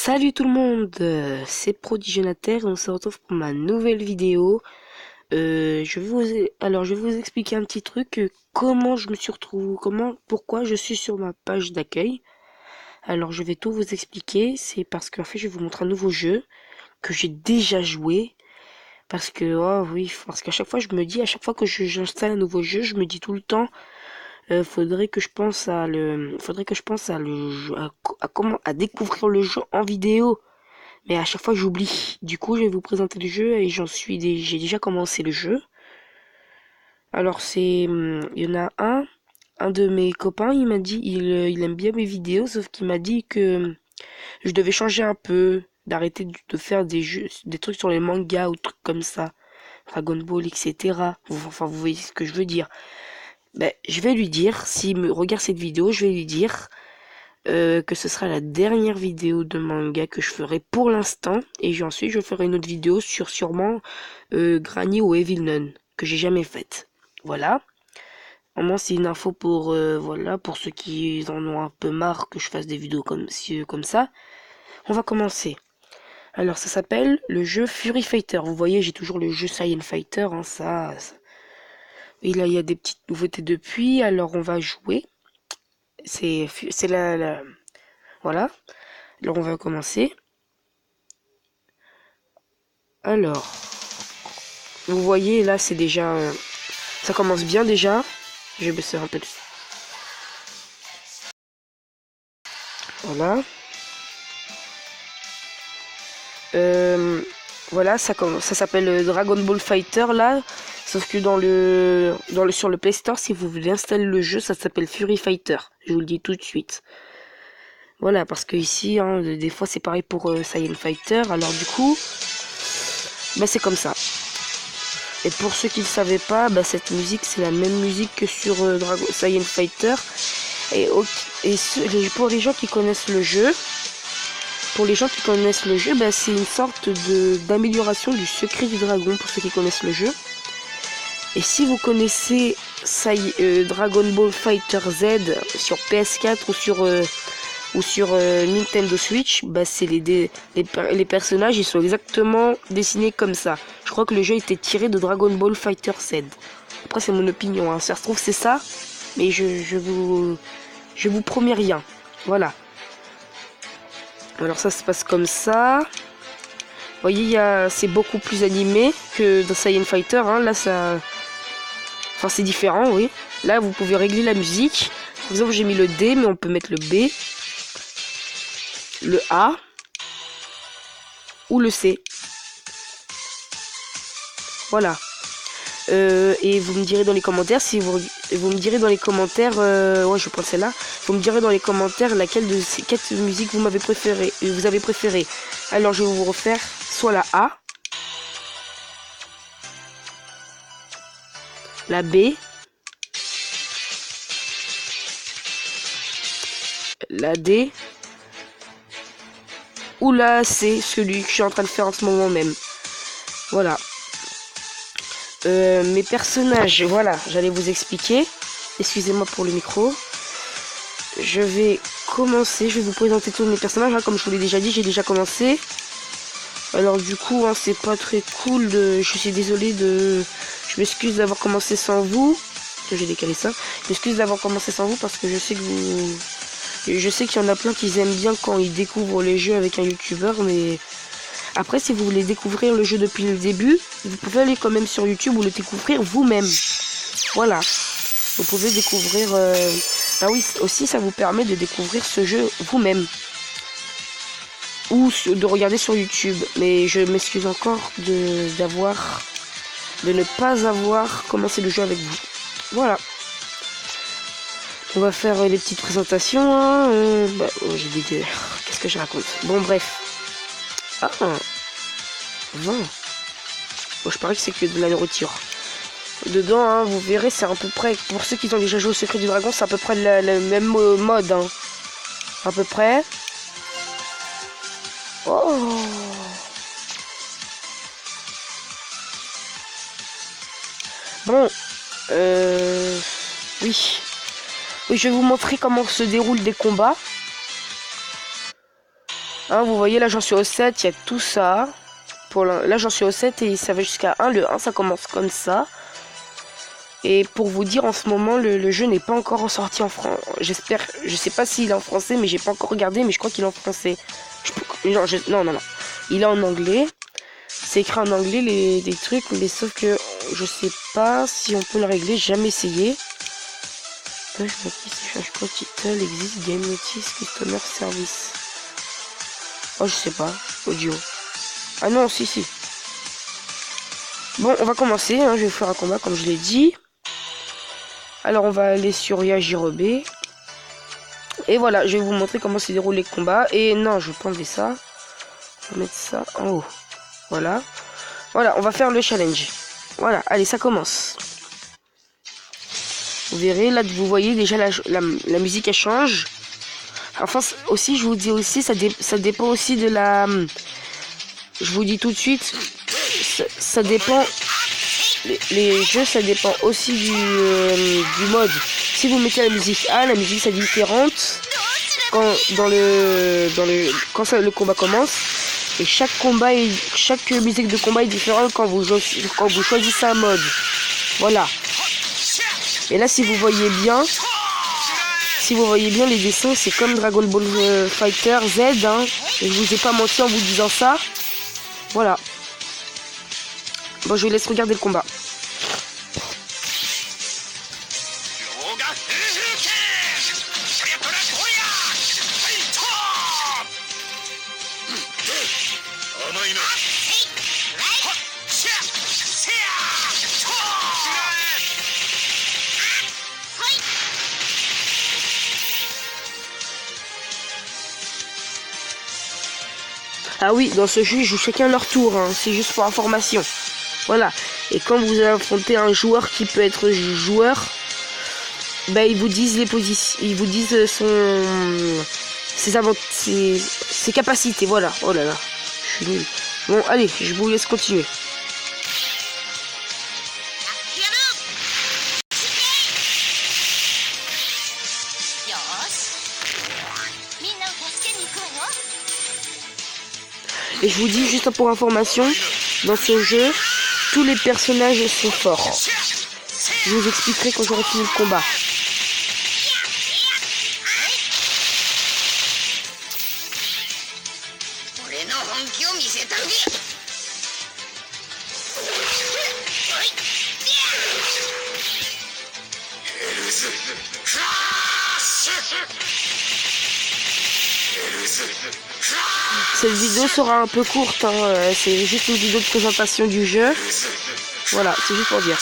Salut tout le monde, c'est Prodigénateur et on se retrouve pour ma nouvelle vidéo. Je vais vous expliquer un petit truc, comment je me suis retrouvé, pourquoi je suis sur ma page d'accueil. Alors je vais tout vous expliquer, c'est parce qu'en fait je vais vous montrer un nouveau jeu que j'ai déjà joué. Parce que, oh oui, parce qu'à chaque fois je me dis, à chaque fois que j'installe un nouveau jeu, je me dis tout le temps, faudrait que je pense à à découvrir le jeu en vidéo. Mais à chaque fois j'oublie. Du coup, je vais vous présenter le jeu et j'ai déjà commencé le jeu. Alors il y en a un de mes copains, il m'a dit, il aime bien mes vidéos, sauf qu'il m'a dit que je devais changer un peu, d'arrêter de faire des jeux, des trucs sur les mangas ou trucs comme ça, Dragon Ball, etc. Enfin, vous voyez ce que je veux dire. Ben, je vais lui dire, s'il me regarde cette vidéo, je vais lui dire que ce sera la dernière vidéo de manga que je ferai pour l'instant. Et ensuite, je ferai une autre vidéo sur sûrement Granny ou Evil Nun, que j'ai jamais faite. Voilà. Au moins, c'est une info pour, voilà, pour ceux qui en ont un peu marre que je fasse des vidéos comme ça. On va commencer. Alors, ça s'appelle le jeu Fury Fighter. Vous voyez, j'ai toujours le jeu Saiyan Fighter, hein, ça. Et là, il y a des petites nouveautés depuis. Alors, on va jouer. C'est voilà. Alors, on va commencer. Alors, vous voyez, là, c'est déjà... ça commence bien déjà. Je vais baisser un peu. Voilà. Voilà, ça s'appelle Dragon Ball Fighter, là. Sauf que sur le Play Store, si vous voulez installer le jeu, ça s'appelle Fury Fighter. Je vous le dis tout de suite. Voilà, parce que ici, hein, des fois, c'est pareil pour Saiyan Fighter. Alors, du coup, bah, c'est comme ça. Et pour ceux qui ne le savaient pas, bah, cette musique c'est la même musique que sur Saiyan Fighter. Pour les gens qui connaissent le jeu, bah, c'est une sorte d'amélioration du secret du dragon pour ceux qui connaissent le jeu. Et si vous connaissez Dragon Ball Fighter Z sur PS4 ou sur Nintendo Switch, bah c'est les personnages, ils sont exactement dessinés comme ça. Je crois que le jeu était tiré de Dragon Ball Fighter Z. Après c'est mon opinion, hein. Ça se trouve c'est ça, mais je vous promets rien. Voilà. Alors ça se passe comme ça. Vous voyez, c'est beaucoup plus animé que dans Saiyan Fighter, hein. Là ça... Enfin c'est différent, oui. Là vous pouvez régler la musique. Par exemple j'ai mis le D, mais on peut mettre le B, le A ou le C. Voilà. Et vous me direz dans les commentaires vous me direz dans les commentaires ouais, je prends celle-là. Vous me direz dans les commentaires laquelle de ces 4 musiques vous avez préféré. Alors je vais vous refaire soit la A, la B, la D ou la C, celui que je suis en train de faire en ce moment même. Voilà. Mes personnages, voilà, j'allais vous expliquer. Excusez-moi pour le micro. Je vais commencer, je vais vous présenter tous mes personnages. Hein, comme je vous l'ai déjà dit, j'ai déjà commencé. Alors du coup, hein, c'est pas très cool de... Je suis désolé de... Je m'excuse d'avoir commencé sans vous. J'ai décalé ça. Je m'excuse d'avoir commencé sans vous parce que je sais que vous... Je sais qu'il y en a plein qui aiment bien quand ils découvrent les jeux avec un youtubeur, mais... Après, si vous voulez découvrir le jeu depuis le début, vous pouvez aller quand même sur YouTube ou le découvrir vous-même. Voilà. Vous pouvez découvrir... Ah oui, aussi, ça vous permet de découvrir ce jeu vous-même. Ou de regarder sur YouTube. Mais je m'excuse encore de ne pas avoir commencé le jeu avec vous. Voilà. On va faire les petites présentations. Hein. J'ai dit... Qu'est-ce que je raconte? Bon, bref. Ah, 20. Bon, je parie que c'est que de la nourriture. Dedans, hein, vous verrez, c'est à peu près, pour ceux qui ont déjà joué au Secret du Dragon, c'est à peu près le même mode. Hein. À peu près. Oh. Bon. Oui. Oui, je vais vous montrer comment se déroulent des combats. Hein, vous voyez, là, j'en suis au 7, il y a tout ça. Là, j'en suis au 7 et ça va jusqu'à 1. Le 1, ça commence comme ça. Et pour vous dire, en ce moment, le jeu n'est pas encore sorti en France. J'espère, je sais pas s'il est en français, mais j'ai pas encore regardé, mais je crois qu'il est en français. Non. Il est en anglais. C'est écrit en anglais les trucs, mais sauf que je sais pas si on peut le régler, j'ai jamais essayé. Title, exist, game notice, customer service. Oh, je sais pas, audio. Ah non, si. Bon, on va commencer, hein, je vais faire un combat comme je l'ai dit. Alors, on va aller sur Yajirobe. Et voilà, je vais vous montrer comment se déroulent les combats. Et non, je vais pas enlever ça. On va mettre ça en haut. Voilà. Voilà, on va faire le challenge. Voilà, allez, ça commence. Vous verrez, là, vous voyez déjà la musique, elle change. Enfin, aussi, je vous dis aussi, ça dépend aussi de la... Je vous dis tout de suite, ça dépend... Les jeux, ça dépend aussi du mode. Si vous mettez la musique A, la musique, c'est différente. Quand le combat commence. Et chaque musique de combat est différente quand vous choisissez un mode. Voilà. Et là, si vous voyez bien, les dessins, c'est comme Dragon Ball Fighter Z. Hein. Et je vous ai pas menti en vous disant ça. Voilà. Bon, je vous laisse regarder le combat. Ah oui, dans ce jeu, ils jouent chacun leur tour, hein. C'est juste pour information. Voilà. Et quand vous affrontez un joueur qui peut être joueur, bah ils vous disent les positions, ils vous disent ses capacités. Voilà. Oh là là, je suis nul. Bon, allez, je vous laisse continuer. Et je vous dis juste pour information, dans ce jeu, tous les personnages sont forts. Je vous expliquerai quand j'aurai fini le combat. Cette vidéo sera un peu courte, hein. C'est juste une vidéo de présentation du jeu. Voilà, c'est juste pour dire.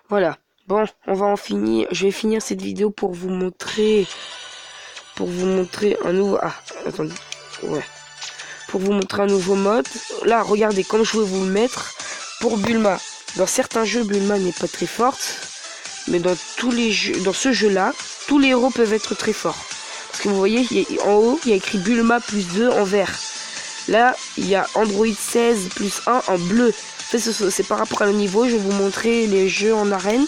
Voilà. Bon, on va en finir. Je vais finir cette vidéo pour vous montrer un nouveau... Ah, attendez. Ouais. Pour vous montrer un nouveau mode. Là, regardez, comme je vais vous le mettre. Pour Bulma. Dans certains jeux, Bulma n'est pas très forte. Mais dans tous les jeux, dans ce jeu-là, tous les héros peuvent être très forts. Parce que vous voyez, en haut, il y a écrit Bulma plus 2 en vert. Là, il y a Android 16 plus 1 en bleu. C'est par rapport à le niveau. Je vais vous montrer les jeux en arène.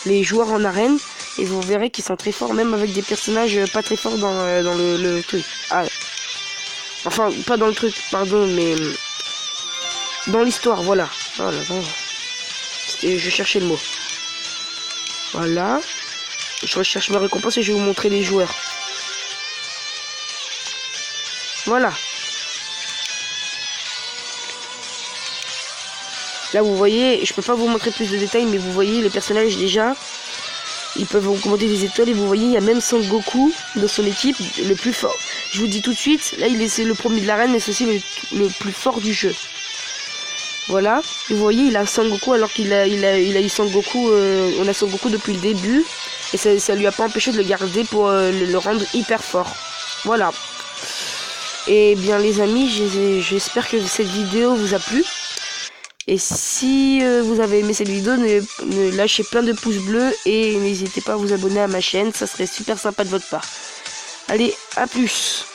Les joueurs en arène. Et vous verrez qu'ils sont très forts. Même avec des personnages pas très forts dans le truc. Ah. Enfin, pas dans le truc, pardon. Mais dans l'histoire, voilà. Voilà. Je cherchais le mot. Voilà. Je recherche ma récompense et je vais vous montrer les joueurs. Voilà. Là, vous voyez, je peux pas vous montrer plus de détails, mais vous voyez les personnages déjà. Ils peuvent augmenter des étoiles et vous voyez, il y a même Son Goku dans son équipe, le plus fort. Je vous dis tout de suite, là, c'est le premier de l'arène, mais c'est aussi le plus fort du jeu. Voilà. Et vous voyez, il a Son Goku alors qu'il a eu Son Goku, on a Son Goku depuis le début. Et ça lui a pas empêché de le garder pour le rendre hyper fort. Voilà. Et bien les amis, j'espère que cette vidéo vous a plu. Et si vous avez aimé cette vidéo, lâchez plein de pouces bleus et n'hésitez pas à vous abonner à ma chaîne, ça serait super sympa de votre part. Allez, à plus!